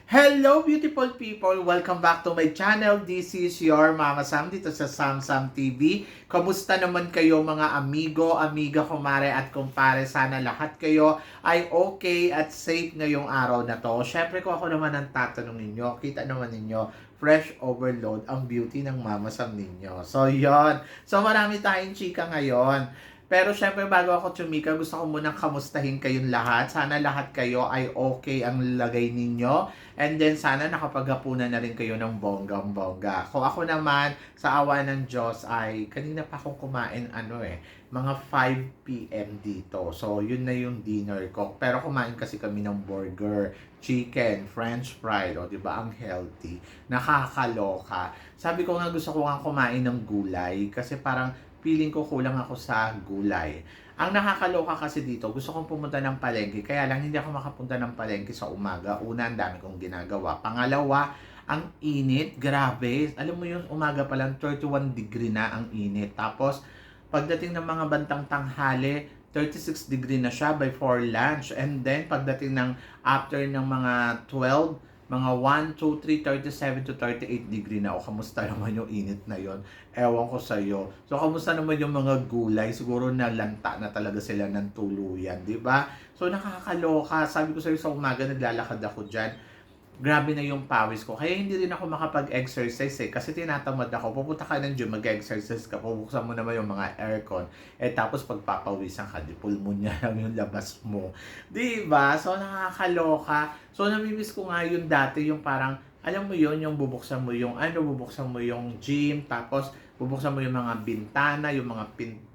Hello beautiful people! Welcome back to my channel. This is your Mama Sam dito sa Sam Sam TV. Kamusta naman kayo mga amigo, amiga, kumare at kumpare? Sana lahat kayo ay okay at safe ngayong araw na to. Syempre kung ako naman ang tatanungin nyo, kita naman ninyo, fresh overload ang beauty ng Mama Sam ninyo. So yon. So marami tayong chika ngayon. Pero syempre bago ako tumika, gusto ko munang kamustahin kayong lahat. Sana lahat kayo ay okay ang lagay ninyo. And then sana nakapaghapunan na rin kayo ng bonggang-bongga. Kung ako naman, sa awa ng Diyos ay kanina pa akong kumain mga 5 p.m. dito. So yun na yung dinner ko. Pero kumain kasi kami ng burger, chicken, french fried, o 'di ba? Ang healthy. Nakakaloka. Sabi ko nga gusto ko nga kumain ng gulay kasi parang feeling ko kulang ako sa gulay. Ang nakakaloka kasi dito, gusto kong pumunta ng palengke, kaya lang hindi ako makapunta ng palengke sa umaga. Una, ang dami kong ginagawa. Pangalawa, ang init, grabe. Alam mo yung umaga pa lang, 31 degree na ang init. Tapos, pagdating ng mga bantang tanghali, 36 degree na siya by for lunch. And then, pagdating ng after ng mga 12, mga 1, 2, 3, 37 to 38 degree na. O, kamusta naman yung init na yon? Ewan ko sa'yo. So, kamusta naman yung mga gulay? Siguro nalanta na talaga sila ng tuluyan, di ba? So, nakakaloka. Sabi ko sa'yo sa umaga, naglalakad ako dyan. Grabe na yung pawis ko. Kaya hindi rin ako makapag-exercise kasi tinatamad ako. Pupunta ka ng gym, mag-exercise ka. Pupuksan mo naman yung mga aircon. Tapos pagpapawisan ka, di pulmonya lang yung labas mo. Diba? So, nakakaloka. So, namimiss ko nga yung dati, yung parang, alam mo yun, yung bubuksan mo yung gym, tapos bubuksan mo yung mga bintana, yung mga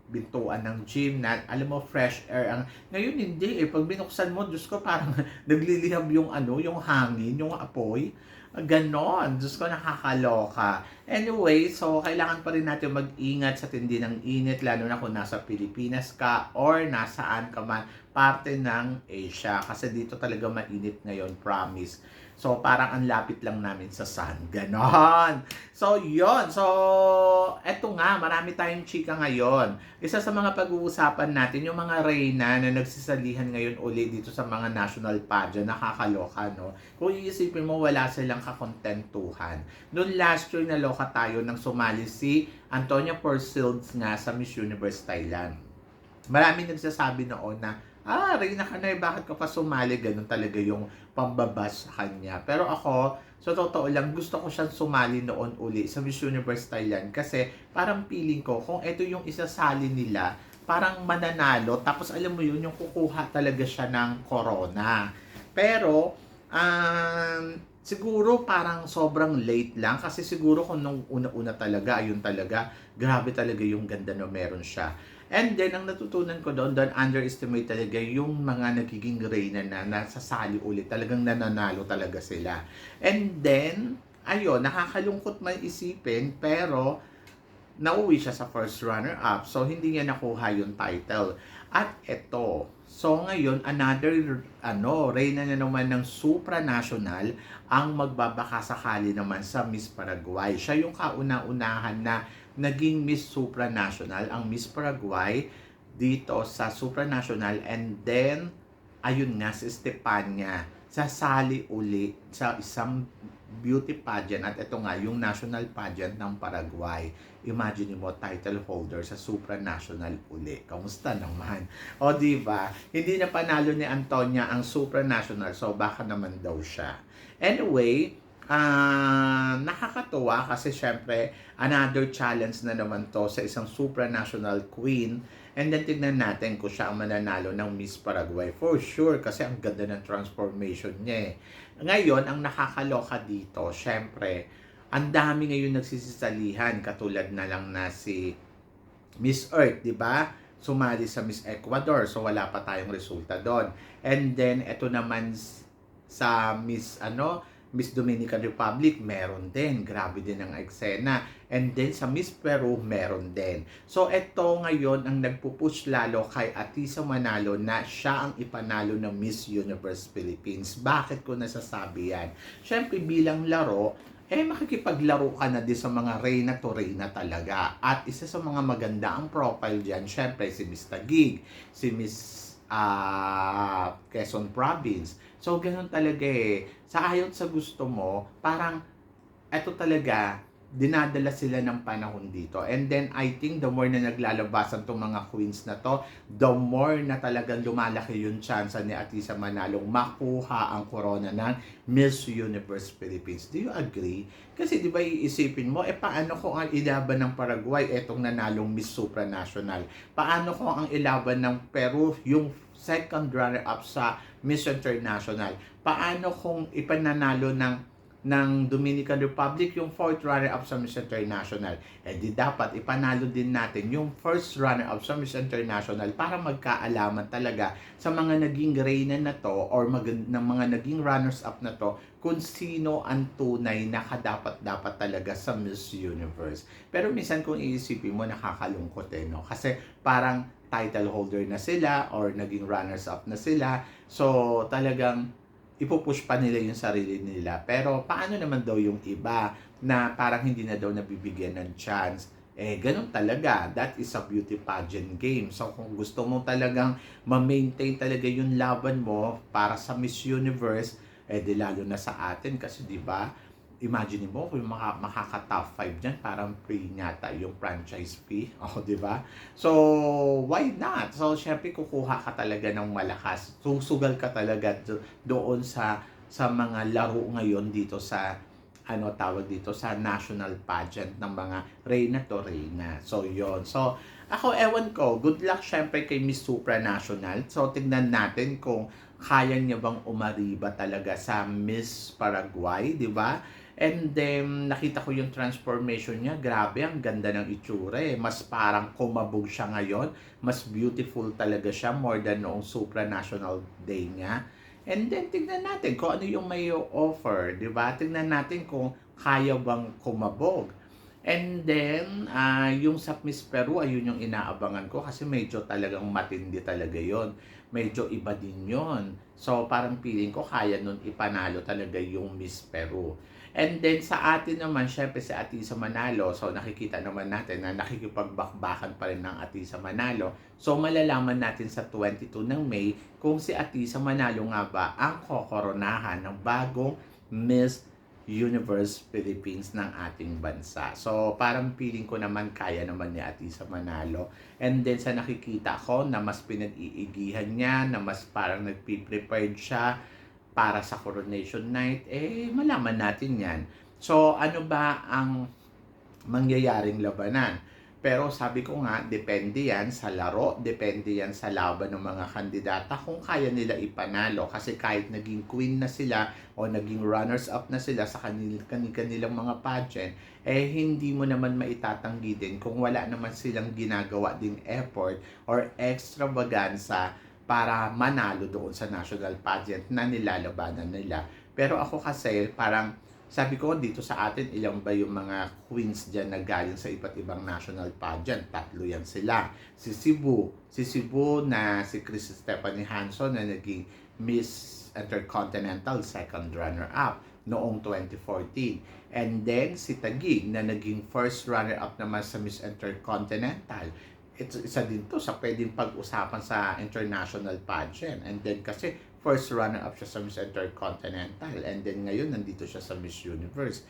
bintuan ng gym na alam mo fresh air ang ngayon hindi pag binuksan mo Diyos ko parang naglilihab yung yung hangin, yung apoy, ganon. Diyos ko, nakakaloka. Anyway, so kailangan pa rin natin mag-ingat sa tindi ng init, lalo na kung nasa Pilipinas ka or nasaan ka man parte ng Asia, kasi dito talaga mainit ngayon, promise. So, parang ang lapit lang namin sa sun. Ganon. So, yon. So, eto nga, marami tayong chika ngayon. Isa sa mga pag-uusapan natin, yung mga reyna na nagsisalihan ngayon uli dito sa mga national pageant. Nakakaloka, no? Kung iisipin mo, wala silang kakontentuhan. Noong last year, naloka tayo nang sumali si Antonia Porcildes nga sa Miss Universe Thailand. Marami nagsasabi noon na, reyna ka na bakit ka pa sumali? Ganun talaga yung pambabas sa kanya. Pero ako, sa totoo lang, gusto ko siyang sumali noon uli sa Miss Universe Thailand kasi parang feeling ko, kung ito yung isasali nila, parang mananalo. Tapos alam mo yun, yung kukuha talaga siya ng corona. Pero, siguro parang sobrang late lang kasi siguro kung nung una-una talaga, ayun talaga, grabe talaga yung ganda na meron siya. And then, ang natutunan ko doon, underestimate talaga yung mga nagiging reyna na nasasali ulit. Talagang nananalo talaga sila. And then, ayun, nakakalungkot man isipin, pero nauwi siya sa first runner-up. So, hindi niya nakuha yung title. At eto, so ngayon, another, reyna na naman ng supranational ang magbabakasakali naman sa Miss Paraguay. Siya yung kauna-unahan na naging Miss Supranational, ang Miss Paraguay dito sa Supranational. And then, ayun nga, si Estefania sasali uli sa isang beauty pageant, at ito nga yung national pageant ng Paraguay. Imagine mo, title holder sa supranational uli. Kamusta naman? O diba? Hindi na panalo ni Antonia ang supranational, so baka naman daw siya. Anyway, nakakatuwa kasi syempre another challenge na naman to sa isang supranational queen. And then tignan natin kung siya ang mananalo ng Miss Paraguay. For sure, kasi ang ganda ng transformation niya Ngayon, ang nakakaloka dito, syempre, ang dami ngayon nagsisisalihan. Katulad na lang na si Miss Earth, di ba? Sumali sa Miss Ecuador, so wala pa tayong resulta doon. And then, eto naman sa Miss Dominican Republic, meron din. Grabe din ang eksena. And then, sa Miss Peru, meron din. So, ito ngayon ang nagpupush lalo kay Atisa Manalo na siya ang ipanalo ng Miss Universe Philippines. Bakit ko nasasabi yan? Siyempre, bilang laro, makikipaglaro ka na din sa mga reyna to reyna talaga. At isa sa mga maganda ang profile dyan, siyempre, si Miss Taguig, si Miss Quezon Province. So, ganun talaga sa ayaw at sa gusto mo, parang eto talaga, dinadala sila ng panahon dito. And then, I think the more na naglalabasan tong mga queens na to, the more na talagang lumalaki yung chance ni Atisa Manalong makuha ang corona ng Miss Universe Philippines. Do you agree? Kasi di ba iisipin mo, paano kung ang ilaban ng Paraguay, etong nanalong Miss Supranational? Paano kung ang ilaban ng Peru, yung second runner-up sa Miss International? Paano kung ipananalo ng Dominican Republic yung fourth runner-up sa Miss International? Di dapat ipanalo din natin yung first runner-up sa Miss International para magkaalaman talaga sa mga naging reyna na to or ng mga naging runners-up na to kung sino ang tunay na kadapat-dapat talaga sa Miss Universe. Pero minsan kung iisipin mo, nakakalungkot no? Kasi parang title holder na sila or naging runners-up na sila. So talagang ipupush pa nila yung sarili nila. Pero paano naman daw yung iba na parang hindi na daw nabibigyan ng chance? Ganun talaga. That is a beauty pageant game. So kung gusto mo talagang ma-maintain talaga yung laban mo para sa Miss Universe, di lalo na sa atin kasi di ba? Imagine mo kung makaka-top 5 dyan, parang free yata yung franchise fee. O, di ba? So, why not? So, syempre, kukuha ka talaga ng malakas. Susugal ka talaga doon sa mga laro ngayon dito sa tawag dito sa national pageant ng mga reyna to reyna. So, yon. So, ako, ewan ko, good luck syempre kay Miss Supranational. So, tignan natin kung kaya niya bang umariba talaga sa Miss Paraguay, di ba? And then, nakita ko yung transformation niya. Grabe, ang ganda ng itsura Mas parang kumabog siya ngayon. Mas beautiful talaga siya more than noong supranational day niya. And then, tignan natin kung ano yung may offer. Diba? Tignan natin kung kaya bang kumabog. And then, yung sa Miss Peru, ayun yung inaabangan ko kasi medyo talagang matindi talaga yon. Medyo iba din yon. So, parang feeling ko kaya nun ipanalo talaga yung Miss Peru. And then, sa atin naman, syempre si Atisa Manalo. So, nakikita naman natin na nakikipagbakbakan pa rin ng Atisa Manalo. So, malalaman natin sa 22 ng May kung si Atisa Manalo nga ba ang kokoronahan ng bagong Miss Universe Philippines ng ating bansa. So, parang feeling ko naman kaya naman ni Atisa Manalo. And then, sa nakikita ko na mas pinag-iigihan niya, na mas parang nagpe-prepared siya para sa coronation night, malaman natin yan. So, ano ba ang mangyayaring labanan? Pero sabi ko nga, depende yan sa laro, depende yan sa laban ng mga kandidata kung kaya nila ipanalo. Kasi kahit naging queen na sila o naging runners-up na sila sa kanilang mga pageant, hindi mo naman maitatanggi din kung wala naman silang ginagawa ding effort or extravaganza para manalo doon sa national pageant na nilalabanan nila. Pero ako kasi parang sabi ko dito sa atin, ilang ba yung mga queens dyan na galing sa iba't ibang national pageant? 3 yan sila. Si Cebu na si Chris Stephanie Hanson na naging Miss Intercontinental second runner-up noong 2014. And then si Taguig na naging first runner-up naman sa Miss Intercontinental. Isa din to sa pwedeng pag-usapan sa international pageant. And then kasi first runner-up siya sa Miss Intercontinental. And then ngayon nandito siya sa Miss Universe.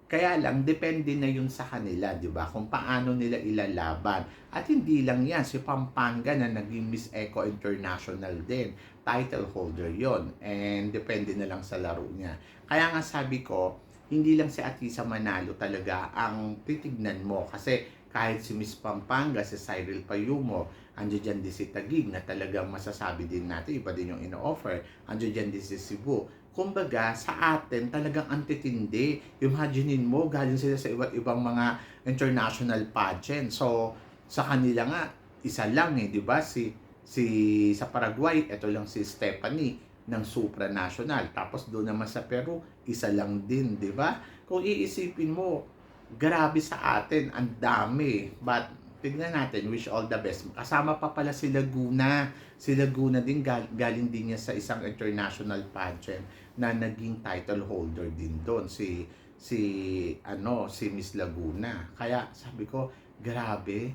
Kaya lang, depende na yun sa kanila, di ba? Kung paano nila ilalaban. At hindi lang yan, si Pampanga na naging Miss Eco International din. Title holder yon. And depende na lang sa laro niya. Kaya nga sabi ko, hindi lang si Atisa Manalo talaga ang titignan mo. Kasi kahit si Miss Pampanga, si Cyril Payumo, andiyo dyan din si Taguig na talagang masasabi din natin, iba din yung ino-offer. Andiyo dyan din si Cebu. Kumbaga, sa atin talagang antitindi. Imaginein mo, galing sila sa iba't ibang mga international pageant. So, sa kanila nga, isa lang di ba? Sa Paraguay, ito lang si Stephanie ng supranational. Tapos doon naman sa Peru, isa lang din, di ba? Kung iisipin mo, grabe sa atin, ang dami. But, tignan natin, wish all the best. Kasama pa pala si Laguna. Si Laguna din, galing din niya sa isang international pageant na naging title holder din doon. Si Miss Laguna. Kaya, sabi ko, grabe,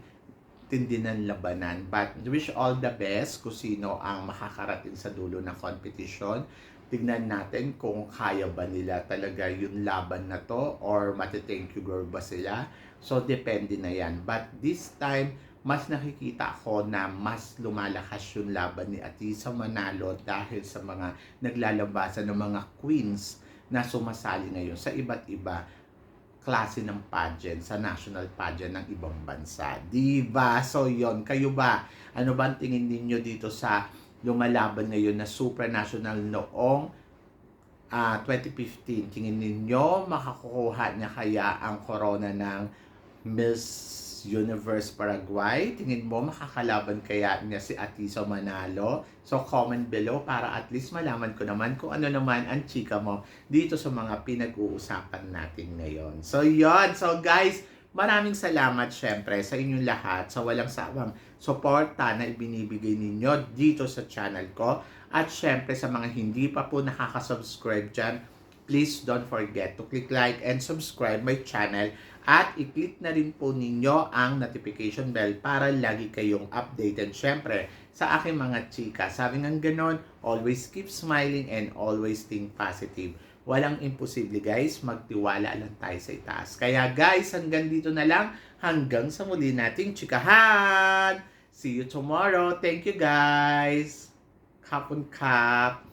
tindi ng labanan. But, wish all the best kung sino ang makakarating sa dulo ng competition. tignan natin kung kaya ba nila talaga yung laban na to or mati-thank you girl ba sila. So, depende na yan. But this time, mas nakikita ko na mas lumalakas yung laban ni Atisa Manalo dahil sa mga naglalabasan ng mga queens na sumasali ngayon sa iba't iba klase ng pageant, sa national pageant ng ibang bansa. Diba? So, yon, kayo ba? Ano ba ang tingin ninyo dito sa lumalaban ngayon na supranational noong 2015? Tingin ninyo makakuha niya kaya ang corona ng Miss Universe Paraguay? Tingin mo makakalaban kaya niya si Atisa Manalo? So comment below para at least malaman ko naman kung ano naman ang chika mo dito sa mga pinag-uusapan natin ngayon. So yon. So guys, maraming salamat syempre sa inyong lahat sa walang sawang suporta na ibinibigay ninyo dito sa channel ko. At syempre sa mga hindi pa po nakaka-subscribe dyan, please don't forget to click like and subscribe my channel at i-click na rin po ninyo ang notification bell para lagi kayong updated syempre sa aking mga chika. Sabi ng ganon, always keep smiling and always think positive. Walang imposible guys, magtiwala lang tayo sa itaas. Kaya guys, hanggang dito na lang, hanggang sa muli nating chikahan. See you tomorrow. Thank you guys. Kapon kap.